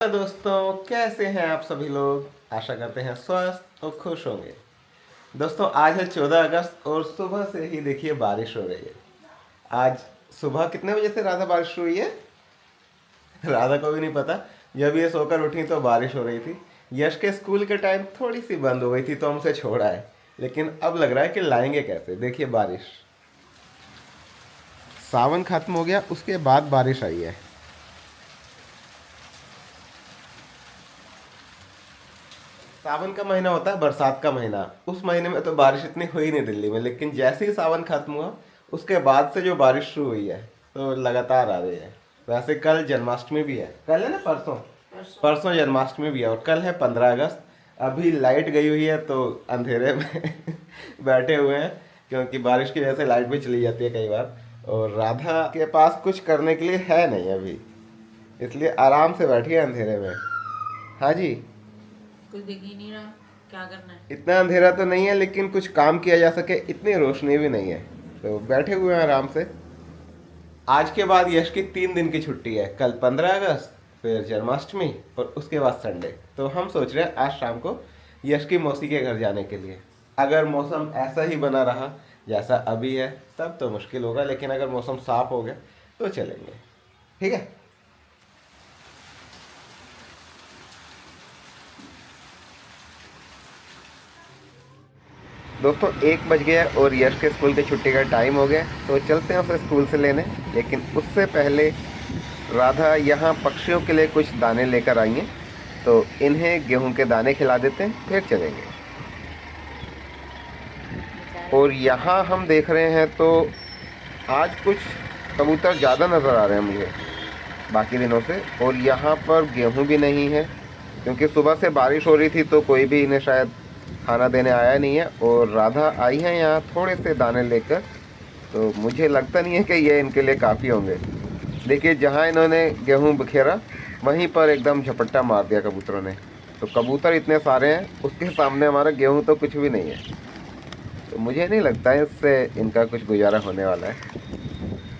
दोस्तों, कैसे हैं आप सभी लोग। आशा करते हैं स्वस्थ और खुश होंगे। दोस्तों, आज है 14 अगस्त और सुबह से ही देखिए बारिश हो रही है। आज सुबह कितने बजे से राधा बारिश हुई है राधा को भी नहीं पता। जब ये सोकर उठी तो बारिश हो रही थी। यश के स्कूल के टाइम थोड़ी सी बंद हो गई थी तो हमसे छोड़ा है, लेकिन अब लग रहा है कि लाएंगे कैसे। देखिए बारिश, सावन खत्म हो गया उसके बाद बारिश आई है। सावन का महीना होता है बरसात का महीना, उस महीने में तो बारिश इतनी हुई नहीं दिल्ली में, लेकिन जैसे ही सावन खत्म हुआ उसके बाद से जो बारिश शुरू हुई है तो लगातार आ रही है। वैसे कल जन्माष्टमी भी है, कल है ना, परसों परसों जन्माष्टमी भी है और कल है 15 अगस्त। अभी लाइट गई हुई है तो अंधेरे में बैठे हुए हैं, क्योंकि बारिश की वजह से लाइट भी चली जाती है कई बार। और राधा के पास कुछ करने के लिए है नहीं अभी, इसलिए आराम से बैठी है अंधेरे में। हाँ जी, कुछ दिख ही नहीं रहा, क्या करना है। इतना अंधेरा तो नहीं है लेकिन कुछ काम किया जा सके इतनी रोशनी भी नहीं है, तो बैठे हुए हैं आराम से। आज के बाद यश की 3 दिन की छुट्टी है, कल 15 अगस्त, फिर जन्माष्टमी और उसके बाद संडे। तो हम सोच रहे हैं आज शाम को यश की मौसी के घर जाने के लिए। अगर मौसम ऐसा ही बना रहा जैसा अभी है तब तो मुश्किल होगा, लेकिन अगर मौसम साफ हो गया तो चलेंगे। ठीक है। दोस्तों 1 बज गया और यश के स्कूल की छुट्टी का टाइम हो गया, तो चलते हैं उसे स्कूल से लेने। लेकिन उससे पहले राधा यहाँ पक्षियों के लिए कुछ दाने लेकर आई हैं, तो इन्हें गेहूं के दाने खिला देते हैं फिर चलेंगे। और यहाँ हम देख रहे हैं तो आज कुछ कबूतर ज़्यादा नज़र आ रहे हैं मुझे बाकी दिनों से। और यहाँ पर गेहूं भी नहीं है, क्योंकि सुबह से बारिश हो रही थी तो कोई भी इन्हें शायद खाना देने आया नहीं है। और राधा आई है यहाँ थोड़े से दाने लेकर, तो मुझे लगता नहीं है कि ये इनके लिए काफ़ी होंगे। देखिए, जहाँ इन्होंने गेहूं बिखेरा वहीं पर एकदम झपट्टा मार दिया कबूतरों ने। तो कबूतर इतने सारे हैं, उसके सामने हमारा गेहूं तो कुछ भी नहीं है। तो मुझे नहीं लगता है इससे इनका कुछ गुजारा होने वाला है,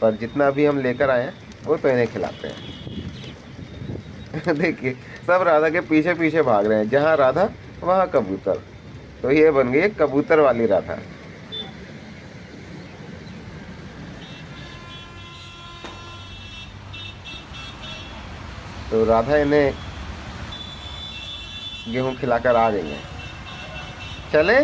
पर जितना अभी हम लेकर आए हैं वो तो इन्हें खिलाते हैं। देखिए, सब राधा के पीछे पीछे भाग रहे हैं, जहाँ राधा वहाँ कबूतर। तो ये बन गई एक कबूतर वाली राधा। तो राधा इन्हें गेहूं खिलाकर आ गई है। चले।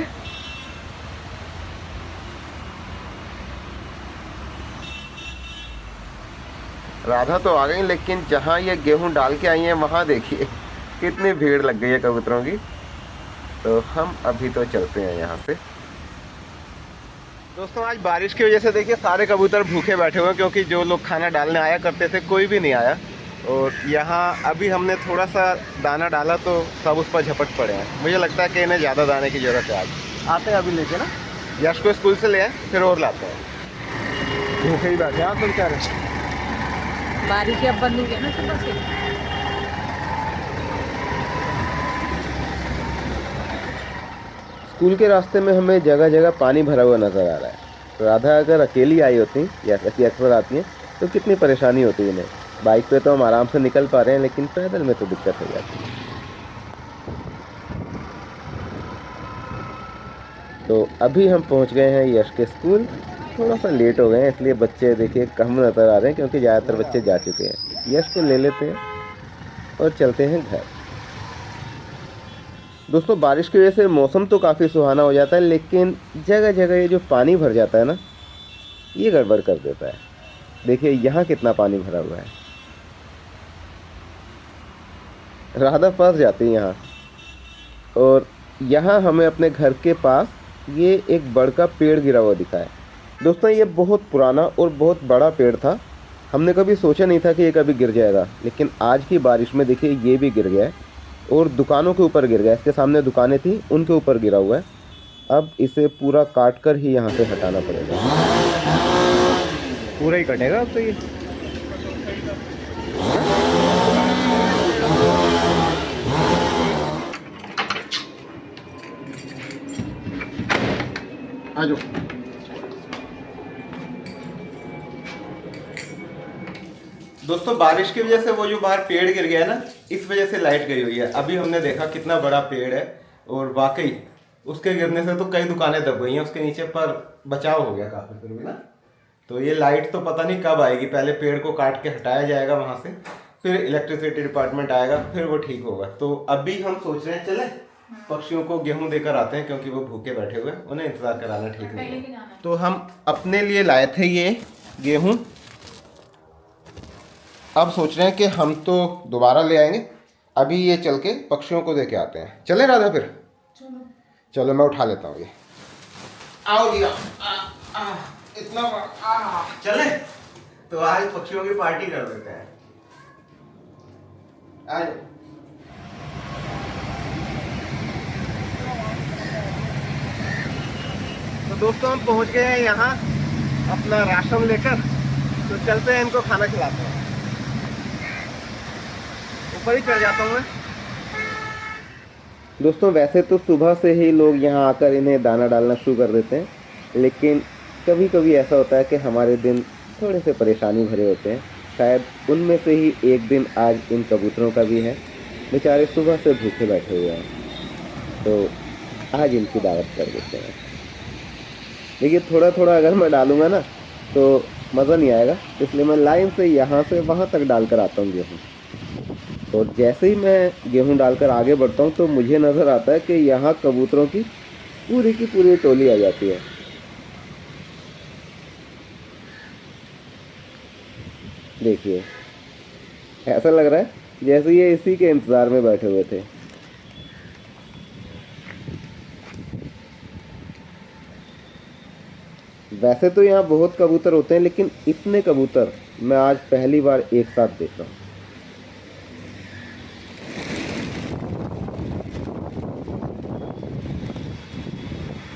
राधा तो आ गई, लेकिन जहाँ ये गेहूं डाल के आई हैं वहाँ देखिए कितनी भीड़ लग गई है कबूतरों की। तो हम अभी तो चलते हैं यहाँ से। दोस्तों, आज बारिश की वजह से देखिए सारे कबूतर भूखे बैठे हुए हैं, क्योंकि जो लोग खाना डालने आया करते थे कोई भी नहीं आया। और यहाँ अभी हमने थोड़ा सा दाना डाला तो सब उस पर झपट पड़े हैं। मुझे लगता है कि इन्हें ज़्यादा दाने की ज़रूरत है। आज आते हैं अभी लेके ना, यश को स्कूल से ले आए फिर और लाते हैं। भूखे ही बैठे हैं आप तो बेचारे। बारिश अब बंद हो गया ना सुबह से। स्कूल के रास्ते में हमें जगह जगह पानी भरा हुआ नज़र आ रहा है। राधा अगर अकेली आई होती या ऐसी अक्सर आती हैं तो कितनी परेशानी होती है इन्हें। बाइक पे तो हम आराम से निकल पा रहे हैं, लेकिन पैदल में तो दिक्कत हो जाती है। तो अभी हम पहुंच गए हैं यश के स्कूल। थोड़ा सा लेट हो गए हैं, इसलिए बच्चे देखिए कम नज़र आ रहे हैं, क्योंकि ज़्यादातर बच्चे जा चुके हैं। यश को ले लेते हैं और चलते हैं घर। दोस्तों, बारिश की वजह से मौसम तो काफ़ी सुहाना हो जाता है, लेकिन जगह जगह ये जो पानी भर जाता है ना, ये गड़बड़ कर देता है। देखिए यहाँ कितना पानी भरा हुआ है। राधा फंस जाती है यहाँ। और यहाँ हमें अपने घर के पास ये एक बड़ का पेड़ गिरा हुआ दिखा है। दोस्तों, ये बहुत पुराना और बहुत बड़ा पेड़ था। हमने कभी सोचा नहीं था कि ये कभी गिर जाएगा, लेकिन आज की बारिश में देखिए ये भी गिर गया है और दुकानों के ऊपर गिर गया। इसके सामने दुकानें थी, उनके ऊपर गिरा हुआ है। अब इसे पूरा काट कर ही यहाँ से हटाना पड़ेगा। पूरा ही कटेगा अब तो ये। आ जाओ। दोस्तों बारिश की वजह से वो जो बाहर पेड़ गिर गया है ना, इस वजह से लाइट गई हुई है। अभी हमने देखा कितना बड़ा पेड़ है और वाकई उसके गिरने से तो कई दुकानें दब गई हैं उसके नीचे, पर बचाव हो गया काफी फिर भी ना। तो ये लाइट तो पता नहीं कब आएगी, पहले पेड़ को काट के हटाया जाएगा वहां से, फिर इलेक्ट्रिसिटी डिपार्टमेंट आएगा, फिर वो ठीक होगा। तो अभी हम सोच रहे हैं चले पक्षियों को गेहूं देकर आते हैं, क्योंकि वो भूखे बैठे हुए हैं, उन्हें इंतजार कराना ठीक नहीं है। तो हम अपने लिए लाए थे ये गेहूं, अब सोच रहे हैं कि हम तो दोबारा ले आएंगे, अभी ये चल के पक्षियों को दे के आते हैं। चले राधा फिर? चलो मैं उठा लेता हूँ ये। आओ भैया, इतना चले तो आज पक्षियों की पार्टी कर देते हैं। आ जाओ। तो दोस्तों हम पहुंच गए हैं यहाँ अपना राशन लेकर, तो चलते हैं इनको खाना खिलाते हैं। ऊपर ही चढ़ जाता हूँ मैं। दोस्तों वैसे तो सुबह से ही लोग यहाँ आकर इन्हें दाना डालना शुरू कर देते हैं, लेकिन कभी कभी ऐसा होता है कि हमारे दिन थोड़े से परेशानी भरे होते हैं। शायद उनमें से ही एक दिन आज इन कबूतरों का भी है। बेचारे सुबह से भूखे बैठे हुए हैं, तो आज इनकी दावत कर देते हैं। देखिए थोड़ा थोड़ा अगर मैं डालूँगा ना तो मज़ा नहीं आएगा, इसलिए मैं लाइन से यहाँ से वहाँ तक डालकर आता हूँ गेहूँ। और जैसे ही मैं गेहूं डालकर आगे बढ़ता हूं तो मुझे नज़र आता है कि यहाँ कबूतरों की पूरी टोली आ जाती है। देखिए ऐसा लग रहा है जैसे ये इसी के इंतज़ार में बैठे हुए थे। वैसे तो यहाँ बहुत कबूतर होते हैं, लेकिन इतने कबूतर मैं आज पहली बार एक साथ देख रहा हूँ।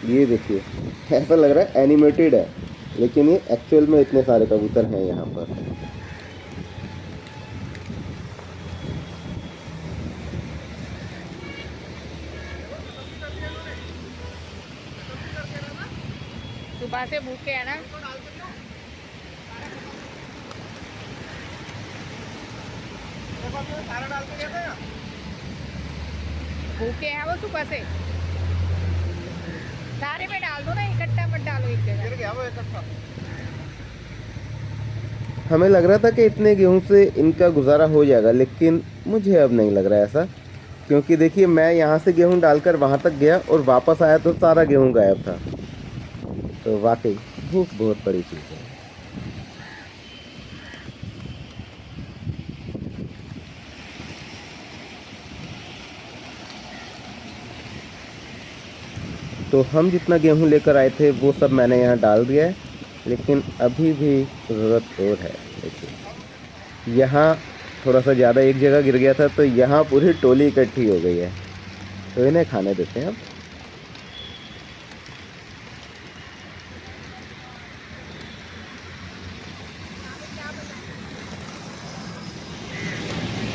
ये देखिए ऐसा लग रहा है एनिमेटेड है, लेकिन ये एक्चुअल में इतने सारे कबूतर हैं यहाँ पर। सुबह से भूखे है ना। भूखे हैं वो सुबह से। सारे में डाल दो ना, इकट्ठा मत डालो एक जगह। हमें लग रहा था कि इतने गेहूं से इनका गुजारा हो जाएगा, लेकिन मुझे अब नहीं लग रहा है ऐसा, क्योंकि देखिए मैं यहाँ से गेहूं डालकर वहाँ तक गया और वापस आया तो सारा गेहूं गायब था। तो वाकई भूख बहुत बड़ी चीज़ है। तो हम जितना गेहूं लेकर आए थे वो सब मैंने यहाँ डाल दिया है, लेकिन अभी भी ज़रूरत और है। देखिए यहाँ थोड़ा सा ज़्यादा एक जगह गिर गया था, तो यहाँ पूरी टोली इकट्ठी हो गई है, तो इन्हें खाने देते हैं अब।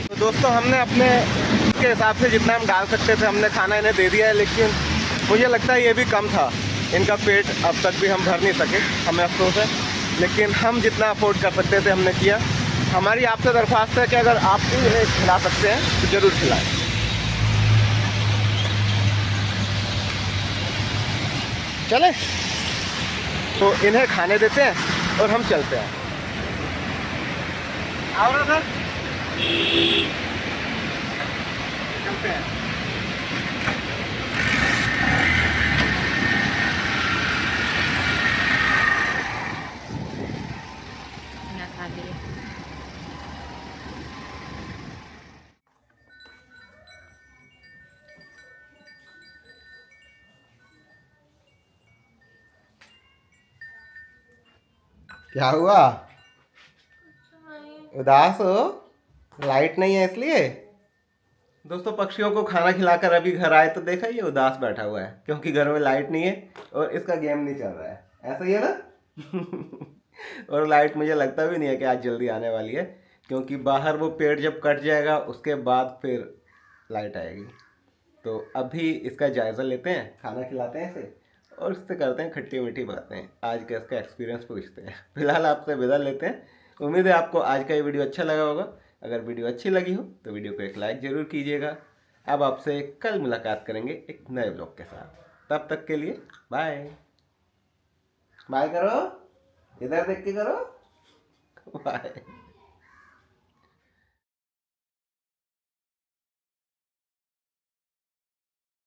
तो दोस्तों हमने अपने के हिसाब से जितना हम डाल सकते थे हमने खाना इन्हें दे दिया है, लेकिन मुझे लगता है ये भी कम था। इनका पेट अब तक भी हम भर नहीं सके, हमें अफसोस है, लेकिन हम जितना अफोर्ड कर सकते थे हमने किया। हमारी आपसे दरख्वास्त है कि अगर आप भी इन्हें खिला सकते हैं तो ज़रूर खिलाएं। चले तो इन्हें खाने देते हैं और हम चलते हैं। आओ ना सर, चलते हैं। यहाँ खा लिए। क्या हुआ? उदास हो? लाइट नहीं है इसलिए? दोस्तों पक्षियों को खाना खिलाकर अभी घर आए तो देखा ये उदास बैठा हुआ है, क्योंकि घर में लाइट नहीं है और इसका गेम नहीं चल रहा है। ऐसा ही है ना? और लाइट मुझे लगता भी नहीं है कि आज जल्दी आने वाली है, क्योंकि बाहर वो पेड़ जब कट जाएगा उसके बाद फिर लाइट आएगी। तो अभी इसका जायज़ा लेते हैं, खाना खिलाते हैं इसे और इससे करते हैं खट्टी मीठी बातें। आज का इसका एक्सपीरियंस पूछते हैं। फिलहाल आपसे विदा लेते हैं, उम्मीद है आपको आज का ये वीडियो अच्छा लगा होगा। अगर वीडियो अच्छी लगी हो तो वीडियो को एक लाइक जरूर कीजिएगा। अब आपसे कल मुलाकात करेंगे एक नए ब्लॉग के साथ। तब तक के लिए बाय। बाय करो, इधर देख के करो, बाय।